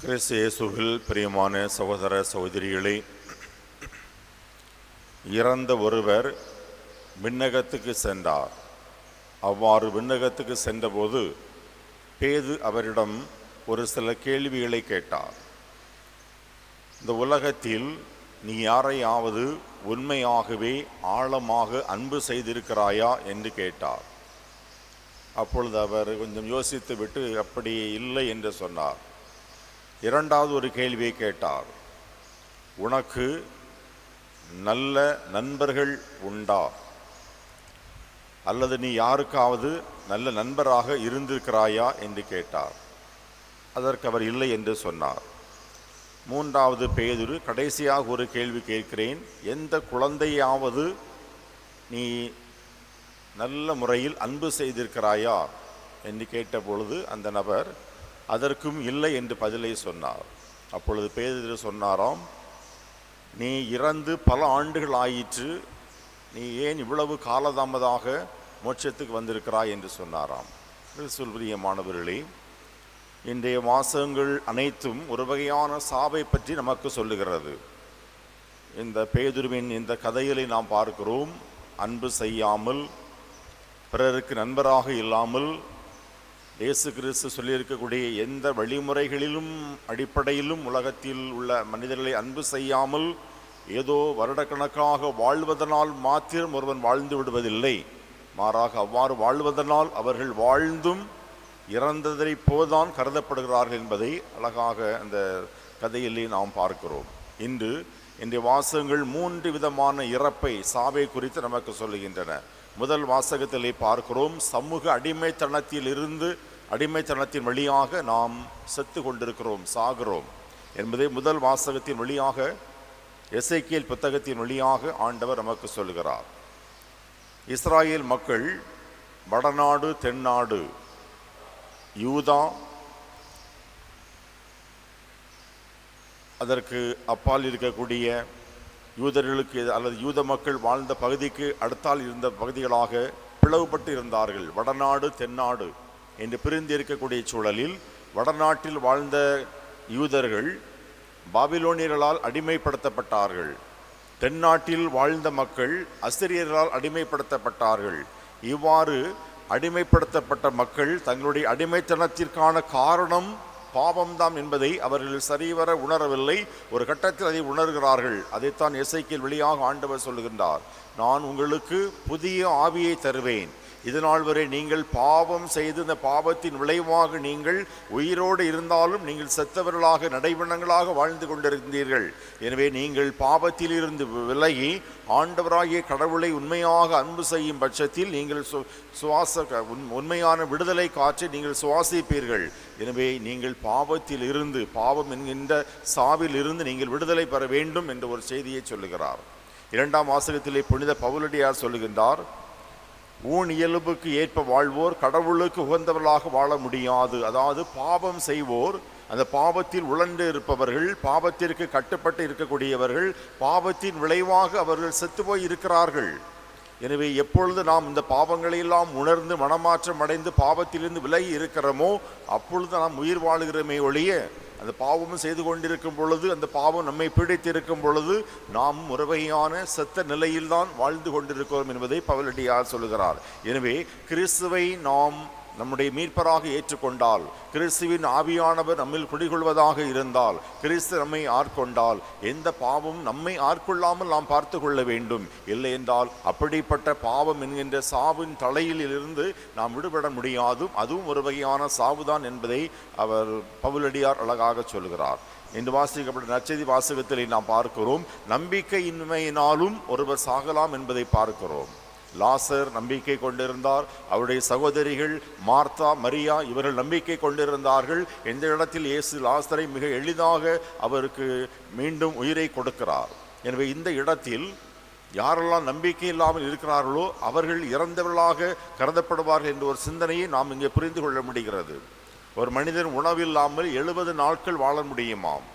கிறிஸ்து இயேசுவில் பிரியமான சகோதர சகோதரிகளே, இறந்த ஒருவர் விண்ணகத்துக்கு சென்றார். அவ்வாறு விண்ணகத்துக்கு சென்றபோது பேது அவரிடம் ஒரு சில கேள்விகளை கேட்டார். இந்த உலகத்தில் நீ யாரையாவது உண்மையாகவே ஆழமாக அன்பு செய்திருக்கிறாயா என்று கேட்டார். அப்பொழுது அவர் கொஞ்சம் யோசித்து விட்டு அப்படியே இல்லை என்று சொன்னார். இரண்டாவது ஒரு கேள்வியை கேட்டார். உனக்கு நல்ல நண்பர்கள் உண்டா? அல்லது நீ யாருக்காவது நல்ல நண்பராக இருந்திருக்கிறாயா என்று கேட்டார். அதற்கு அவர் இல்லை என்று சொன்னார். மூன்றாவது பேதுரு கடைசியாக ஒரு கேள்வி கேட்கிறேன், எந்த குழந்தையாவது நீ நல்ல முறையில் அன்பு செய்திருக்கிறாயா என்று கேட்டபொழுது அந்த நபர் அதற்கும் இல்லை என்று பதிலை சொன்னார். அப்பொழுது பேதுரு சொன்னாராம், நீ இறந்து பல ஆண்டுகள் ஆயிற்று, நீ ஏன் இவ்வளவு காலதாமதாக மோட்சத்துக்கு வந்திருக்கிறாய் என்று சொன்னாராம். பிரியமானவர்களே, இன்றைய வாசகங்கள் அனைத்தும் ஒரு வகையான சாவை பற்றி நமக்கு சொல்லுகிறது. இந்த பேதுருவின் இந்த கதைகளை நாம் பார்க்கிறோம். அன்பு செய்யாமல், பிறருக்கு நண்பராக இல்லாமல், இயேசு கிறிஸ்து சொல்லியிருக்கக்கூடிய எந்த வழிமுறைகளிலும் அடிப்படையிலும் உலகத்தில் உள்ள மனிதர்களை அன்பு செய்யாமல் ஏதோ வருடக்கணக்காக வாழ்வதனால் மாத்திரம் ஒருவன் வாழ்ந்து விடுவதில்லை. மாறாக அவ்வாறு வாழ்வதனால் அவர்கள் வாழ்ந்தும் இறந்ததை போதான் கருதப்படுகிறார்கள் என்பதை அழகாக அந்த கதையிலே நாம் பார்க்கிறோம். இன்றைய வாசகங்கள் 3 விதமான இறப்பை, சாவை குறித்து நமக்கு சொல்லுகின்றன. முதல் வாசகத்திலே பார்க்கிறோம், சமூக அடிமைத்தனத்தின் வழியாக நாம் செத்து கொண்டிருக்கிறோம், சாகிறோம் என்பதை முதல் வாசகத்தின் வழியாக, எசேக்கியேல் புத்தகத்தின் வழியாக ஆண்டவர் நமக்கு சொல்கிறார். இஸ்ராயேல் மக்கள் வடநாடு, தென்னாடு, யூதா, அதற்கு அப்பால் இருக்கக்கூடிய யூதர்களுக்கு அல்லது யூத மக்கள் வாழ்ந்த பகுதிக்கு அடுத்தால் இருந்த பகுதிகளாக பிளவுபட்டு இருந்தார்கள். வடநாடு, தென்னாடு என்று பிரிந்து இருக்கக்கூடிய சூழலில் வடநாட்டில் வாழ்ந்த யூதர்கள் பாபிலோனியர்களால் அடிமைப்படுத்தப்பட்டார்கள். தென்னாட்டில் வாழ்ந்த மக்கள் அசிரியர்களால் அடிமைப்படுத்தப்பட்டார்கள். இவ்வாறு அடிமைப்படுத்தப்பட்ட மக்கள் தங்களுடைய அடிமைத்தனத்திற்கான காரணம் பாவம்தான் என்பதை அவர்கள் சரிவர உணரவில்லை. ஒரு கட்டத்தில் அதை உணர்கிறார்கள். அதைத்தான் எசேக்கியேல் வழியாக ஆண்டவர் சொல்லுகின்றார், நான் உங்களுக்கு புதிய ஆவியை தருவேன். இதனால் வரை நீங்கள் பாவம் செய்து இந்த பாவத்தின் விளைவாக நீங்கள் உயிரோடு இருந்தாலும் நீங்கள் செத்தவர்களாக நடைபெணங்களாக வாழ்ந்து கொண்டிருந்தீர்கள். எனவே நீங்கள் பாவத்தில் இருந்து விலகி ஆண்டவராகிய கடவுளை உண்மையாக அன்பு செய்யும் பட்சத்தில் நீங்கள் உண்மையான விடுதலை காற்றை நீங்கள் சுவாசிப்பீர்கள். எனவே நீங்கள் பாவத்தில் இருந்து, பாவம் என்கின்ற சாவில் இருந்து நீங்கள் விடுதலை பெற வேண்டும் என்ற ஒரு செய்தியை சொல்லுகிறார். 2ஆம் வாசகத்திலே புனித பவுலடியார் சொல்லுகின்றார், ஊன் இயல்புக்கு ஏற்ப வாழ்வோர் கடவுளுக்கு உகந்தவர்களாக வாழ முடியாது. அதாவது பாவம் செய்வோர், அந்த பாவத்தில் உழண்டு இருப்பவர்கள், பாவத்திற்கு கட்டுப்பட்டு இருக்கக்கூடியவர்கள், பாவத்தின் விளைவாக அவர்கள் செத்துப்போய் இருக்கிறார்கள். எனவே எப்பொழுது நாம் இந்த பாவங்களையெல்லாம் உணர்ந்து மனமாற்றம் அடைந்து பாவத்திலிருந்து விலகி இருக்கிறோமோ அப்பொழுது நாம் உயிர் வாழுகிறோமே ஒழிய, அந்த பாவமும் செய்து கொண்டிருக்கும் பொழுது, அந்த பாவம் நம்மை பீடித்திருக்கும் பொழுது நாம் ஒரு வகையான செத்த நிலையில்தான் வாழ்ந்து கொண்டிருக்கிறோம் என்பதை பவுலடியார் சொல்லுகிறார். எனவே கிறிஸ்துவை நாம் நம்முடைய மீட்பராக ஏற்றுக்கொண்டால், கிறிஸ்துவின் ஆவியானவர் நம்மில் குடிகொள்வதாக இருந்தால், கிறிஸ்து நம்மை ஆட்கொண்டால், எந்த பாவமும் நம்மை ஆட்கொள்ளாமல் நாம் பார்த்து கொள்ள வேண்டும். இல்லை என்றால் அப்படிப்பட்ட பாவம் என்கின்ற சாவின் தலையில் இருந்து நாம் விடுபட முடியாது. அதுவும் ஒரு வகையான சாவுதான் என்பதை அவர் பவுலடியார் அழகாக சொல்கிறார். இன்று வாசிக்கப்பட்ட நற்செய்தி வாசகத்தில் நாம் பார்க்கிறோம், நம்பிக்கையின்மையினாலும் ஒருவர் சாகலாம் என்பதை பார்க்கிறோம். லாசர் நம்பிக்கை கொண்டிருந்தார். அவருடைய சகோதரிகள் மார்த்தா, மரியா இவர்கள் நம்பிக்கை கொண்டிருந்தார்கள். எந்த இடத்தில் இயேசு லாசரை மிக எளிதாக அவருக்கு மீண்டும் உயிரை கொடுக்கிறார். எனவே இந்த இடத்தில் யாரெல்லாம் நம்பிக்கை இல்லாமல் இருக்கிறார்களோ அவர்கள் இறந்தவர்களாக கருதப்படுவார்கள் என்ற ஒரு சிந்தனையை நாம் இங்கே புரிந்து கொள்ள முடிகிறது. ஒரு மனிதன் உணவில்லாமல் 70 நாட்கள் வாழ முடியுமாம்,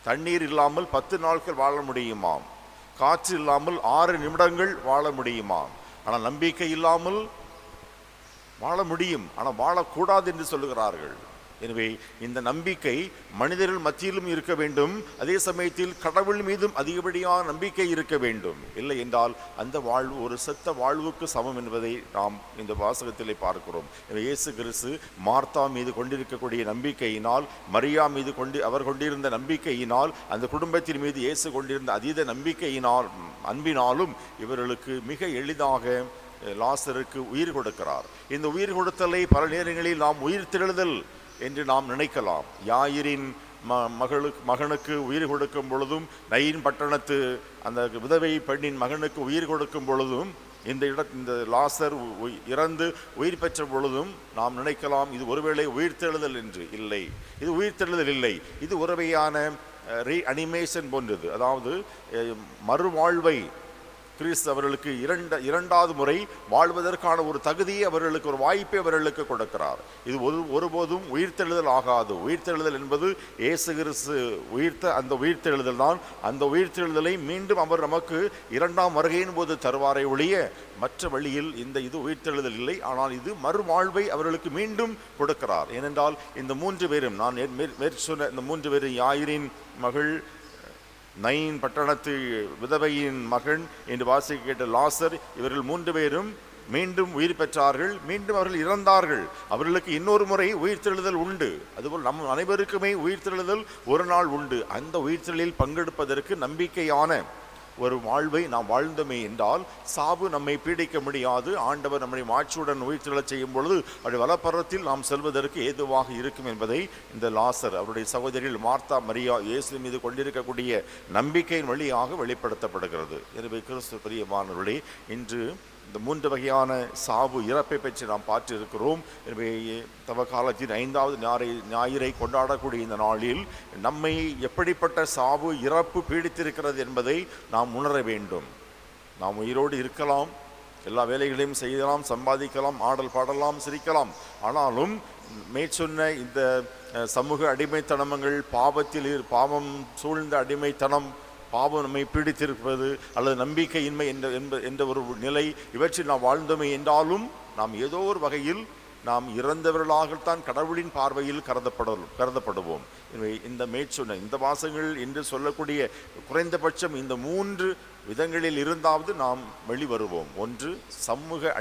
தண்ணீர் இல்லாமல் 10 நாட்கள் வாழ முடியுமாம், காற்று இல்லாமல் 6 நிமிடங்கள் வாழ முடியுமாம். ஆனால் நம்பிக்கை இல்லாமல் வாழ முடியும், ஆனால் வாழக்கூடாது என்று சொல்லுகிறார்கள். எனவே இந்த நம்பிக்கை மனிதர்கள் மத்தியிலும் இருக்க வேண்டும், அதே சமயத்தில் கடவுள் மீதும் அதிகப்படியான நம்பிக்கை இருக்க வேண்டும். இல்லை என்றால் அந்த வாழ்வு ஒரு செத்த வாழ்வுக்கு சமம் என்பதை நாம் இந்த வாசகத்திலே பார்க்கிறோம். இயேசு கிறிஸ்து மார்த்தா மீது கொண்டிருக்கக்கூடிய நம்பிக்கையினால், மரியா மீது அவர் கொண்டிருந்த நம்பிக்கையினால், அந்த குடும்பத்தின் மீது இயேசு கொண்டிருந்த அதீத நம்பிக்கையினால், அன்பினாலும் இவர்களுக்கு மிக எளிதாக லாசருக்கு உயிர் கொடுக்கிறார். இந்த உயிர் கொடுத்தலை பல நேரங்களில் நாம் உயிர் தெழுதல் என்று நாம் நினைக்கலாம். யாயிரின் மகனுக்கு உயிர் கொடுக்கும் பொழுதும், நயின் பட்டணத்து அந்த விதவை பெண்ணின் மகனுக்கு உயிர் கொடுக்கும் பொழுதும், இந்த லாசர் இறந்து உயிர் பெற்ற பொழுதும் நாம் நினைக்கலாம் இது ஒருவேளை உயிர்த்தெழுதல் என்று. இல்லை, இது உயிர்த்தெழுதல் இல்லை, இது ஒரு வகையான ரீஅனிமேஷன் போன்றது. அதாவது மறுவாழ்வை கிறிஸ்து அவர்களுக்கு இரண்டாவது முறை வாழ்வதற்கான ஒரு தகுதியை, அவர்களுக்கு ஒரு வாய்ப்பை அவர்களுக்கு கொடுக்கிறார். இது ஒருபோதும் உயிர்த்தெழுதல் ஆகாது. உயிர்த்தெழுதல் என்பது இயேசு கிறிஸ்து உயிர்த்த அந்த உயிர்த்தெழுதல் தான். அந்த உயிர்த்தெழுதலை மீண்டும் அவர் நமக்கு இரண்டாம் வருகையின் போது தருவாரை ஒழிய மற்ற வழியில் இது உயிர்த்தெழுதல் இல்லை. ஆனால் இது மறுவாழ்வை அவர்களுக்கு மீண்டும் கொடுக்கிறார். ஏனென்றால் இந்த 3 பேரும், நான் சொன்ன இந்த 3 பேரும், யாயிரின் மகள், நயின் பட்டணத்து விதவையின் மகன் என்று வாசிக்க கேட்ட லாசர், இவர்கள் 3 பேரும் மீண்டும் உயிர் பெற்றார்கள். மீண்டும் அவர்கள் இறந்தார்கள். அவர்களுக்கு இன்னொரு முறை உயிர்த்தெழுதல் உண்டு. அதுபோல் நம் அனைவருக்குமே உயிர்த்தெழுதல் ஒரு நாள் உண்டு. அந்த உயிர்த்தெழுதலில் பங்கெடுப்பதற்கு நம்பிக்கையான ஒரு வாழ்வை நாம் வாழ்ந்தோமே என்றால் சாவு நம்மை பீடிக்க முடியாது. ஆண்டவர் நம்மை மாட்சியுடன் உயிர்த்தெழச் செய்யும் பொழுது அப்படி வலப்பரத்தில் நாம் செல்வதற்கு ஏதுவாக இருக்கும் என்பதை இந்த லாசர், அவருடைய சகோதரிகள் மார்த்தா, மரியா இயேசு மீது கொண்டிருக்கக்கூடிய நம்பிக்கையின் வழியாக வெளிப்படுத்தப்படுகிறது. எனவே கிறிஸ்து பிரியமானவர்களே, இன்று இந்த 3 வகையான சாவு இறப்பை பற்றி நாம் பார்த்திருக்கிறோம். எனவே தவக்காலத்தின் 5வது ஞாயிறை கொண்டாடக்கூடிய இந்த நாளில் நம்மை எப்படிப்பட்ட சாவு இறப்பு பீடித்திருக்கிறது என்பதை நாம் உணர வேண்டும். நாம் உயிரோடு இருக்கலாம், எல்லா வேலைகளையும் செய்யலாம், சம்பாதிக்கலாம், ஆடல் பாடலாம், சிரிக்கலாம். ஆனாலும் மேற்சொன்ன இந்த சமூக அடிமைத்தனங்கள், பாவம் சூழ்ந்த அடிமைத்தனம், பாவம் நம்மை பீடித்திருப்பது அல்லது நம்பிக்கையின்மை என்ற ஒரு நிலை, இவற்றில் நாம் வாழ்ந்தோமே என்றாலும் நாம் ஏதோ ஒரு வகையில் நாம் இறந்தவர்களாகத்தான் கடவுளின் பார்வையில் கருதப்படுவோம். எனவே இந்த மேற்சொன்ன இந்த வாசகங்கள் என்று சொல்லக்கூடிய குறைந்தபட்சம் இந்த 3 விதங்களில் இருந்தாவது நாம் வெளிவருவோம். ஒன்று, சமூக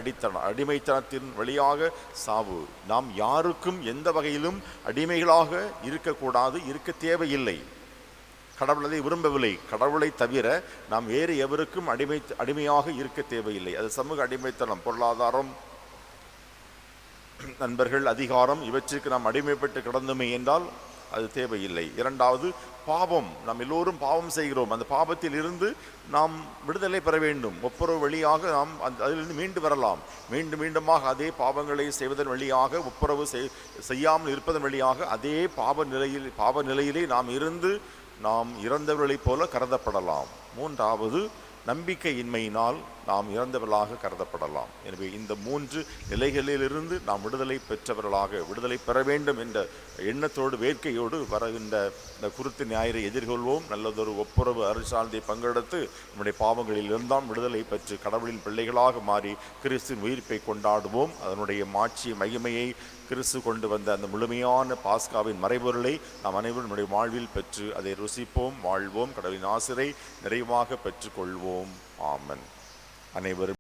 அடிமைத்தனத்தின் வழியாக சாவு. நாம் யாருக்கும் எந்த வகையிலும் அடிமைகளாக இருக்கக்கூடாது, இருக்க தேவையில்லை. கடவுள் அதை விரும்பவில்லை. கடவுளை தவிர நாம் வேறு எவருக்கும் அடிமையாக இருக்க தேவையில்லை. அது சமூக அடிமைத்தனம், பொருளாதாரம், நண்பர்கள், அதிகாரம், இவற்றிற்கு நாம் அடிமைப்பட்டு கிடந்தோமே என்றால் அது தேவையில்லை. இரண்டாவது, பாவம். நாம் எல்லோரும் பாவம் செய்கிறோம். அந்த பாவத்தில் இருந்து நாம் விடுதலை பெற வேண்டும். ஒப்புரவு வழியாக நாம் அதிலிருந்து மீண்டு வரலாம். மீண்டுமாக அதே பாவங்களை செய்வதன் வழியாக, ஒப்புரவு செய்யாமல் இருப்பதன் வழியாக அதே பாவ நிலையிலே நாம் இருந்து நாம் இறந்தவர்களைப் போல கருதப்படலாம். மூன்றாவது, நம்பிக்கையின்மையினால் நாம் இறந்தவர்களாக கருதப்படலாம். எனவே இந்த 3 நிலைகளிலிருந்து நாம் விடுதலை பெற்றவர்களாக, விடுதலை பெற வேண்டும் என்ற எண்ணத்தோடு, வேட்கையோடு வருகின்ற இந்த குருத்து ஞாயிறை எதிர்கொள்வோம். நல்லதொரு ஒப்புரவு அருட்சார்ந்தை பங்கெடுத்து நம்முடைய பாவங்களில் இருந்தால் விடுதலை பெற்று கடவுளின் பிள்ளைகளாக மாறி கிறிஸ்துவின் உயிர்ப்பை கொண்டாடுவோம். அதனுடைய மாட்சி மகிமையை கிறிஸ்து கொண்டு வந்த அந்த முழுமையான பாஸ்காவின் மறைபொருளை நாம் அனைவரும் நம்முடைய வாழ்வில் பெற்று அதை ருசிப்போம், வாழ்வோம். கடவுளின் ஆசிரை நிறைவாக பெற்றுக்கொள்வோம். ஆமென். அனைவரும்